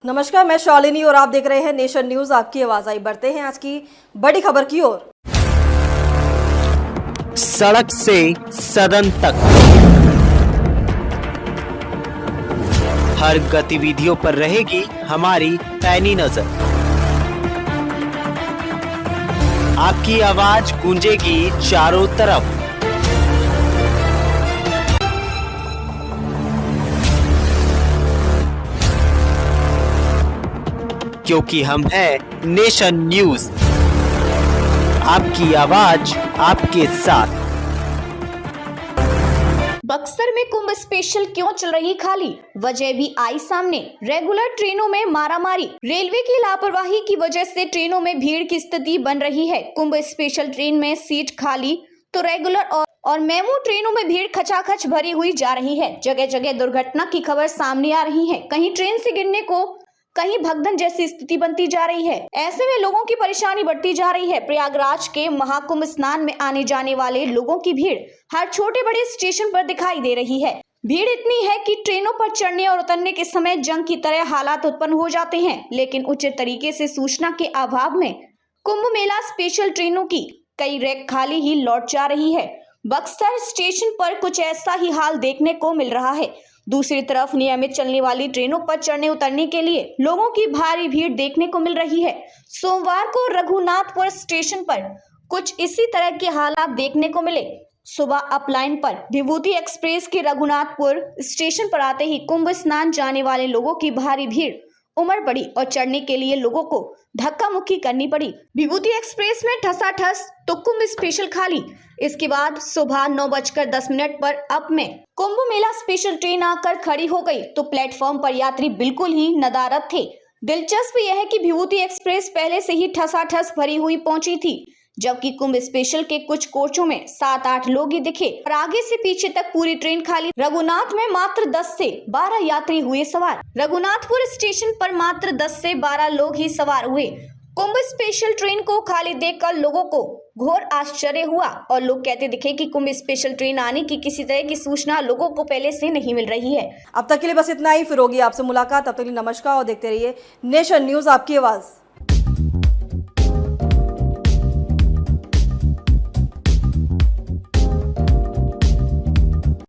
नमस्कार, मैं शालिनी और आप देख रहे हैं नेशन न्यूज। आपकी आवाज आई। बढ़ते हैं आज की बड़ी खबर की ओर। सड़क से सदन तक हर गतिविधियों पर रहेगी हमारी पैनी नजर। आपकी आवाज गूंजेगी चारों तरफ। क्योंकि हम हैं नेशन न्यूज, आपकी आवाज आपके साथ। बक्सर में कुंभ स्पेशल क्यों चल रही खाली, वजह भी आई सामने। रेगुलर ट्रेनों में मारामारी, रेलवे की लापरवाही की वजह से ट्रेनों में भीड़ की स्थिति बन रही है। कुंभ स्पेशल ट्रेन में सीट खाली तो रेगुलर और मेमू ट्रेनों में भीड़ खचाखच भरी हुई जा रही है। जगह जगह दुर्घटना की खबर सामने आ रही है। कहीं ट्रेन से गिरने को, कहीं भगदड़ जैसी स्थिति बनती जा रही है। ऐसे में लोगों की परेशानी बढ़ती जा रही है। प्रयागराज के महाकुंभ स्नान में आने जाने वाले लोगों की भीड़ हर छोटे बड़े स्टेशन पर दिखाई दे रही है। भीड़ इतनी है कि ट्रेनों पर चढ़ने और उतरने के समय जंग की तरह हालात उत्पन्न हो जाते हैं। लेकिन उचित तरीके से सूचना के अभाव में कुंभ मेला स्पेशल ट्रेनों की कई रैक खाली ही लौट जा रही है। बक्सर स्टेशन पर कुछ ऐसा ही हाल देखने को मिल रहा है। दूसरी तरफ नियमित चलने वाली ट्रेनों पर चढ़ने उतरने के लिए लोगों की भारी भीड़ देखने को मिल रही है। सोमवार को रघुनाथपुर स्टेशन पर कुछ इसी तरह के हालात देखने को मिले। सुबह अपलाइन पर विभूति एक्सप्रेस के रघुनाथपुर स्टेशन पर आते ही कुंभ स्नान जाने वाले लोगों की भारी भीड़ उमड़ पड़ी और चढ़ने के लिए लोगों को धक्का मुक्की करनी पड़ी। विभूति एक्सप्रेस में ठसाठस तो कुंभ स्पेशल खाली। इसके बाद सुबह 9:10 पर अप में कुंभ मेला स्पेशल ट्रेन आकर खड़ी हो गई तो प्लेटफॉर्म पर यात्री बिल्कुल ही नदारद थे। दिलचस्प यह है कि विभूति एक्सप्रेस पहले से ही ठसाठस भरी हुई पहुंची थी, जबकि कुंभ स्पेशल के कुछ कोचों में 7-8 लोग ही दिखे और आगे से पीछे तक पूरी ट्रेन खाली। रघुनाथ में मात्र 10 से 12 यात्री हुए सवार। रघुनाथपुर स्टेशन पर मात्र 10 से 12 लोग ही सवार हुए। कुंभ स्पेशल ट्रेन को खाली देखकर लोगों को घोर आश्चर्य हुआ और लोग कहते दिखे कि कुंभ स्पेशल ट्रेन आने की किसी तरह की सूचना लोगों को पहले से नहीं मिल रही है। अब तक के लिए बस इतना ही। फिर होगी आपसे मुलाकात। तब तक के लिए नमस्कार और देखते रहिए नेशन न्यूज, आपकी आवाज।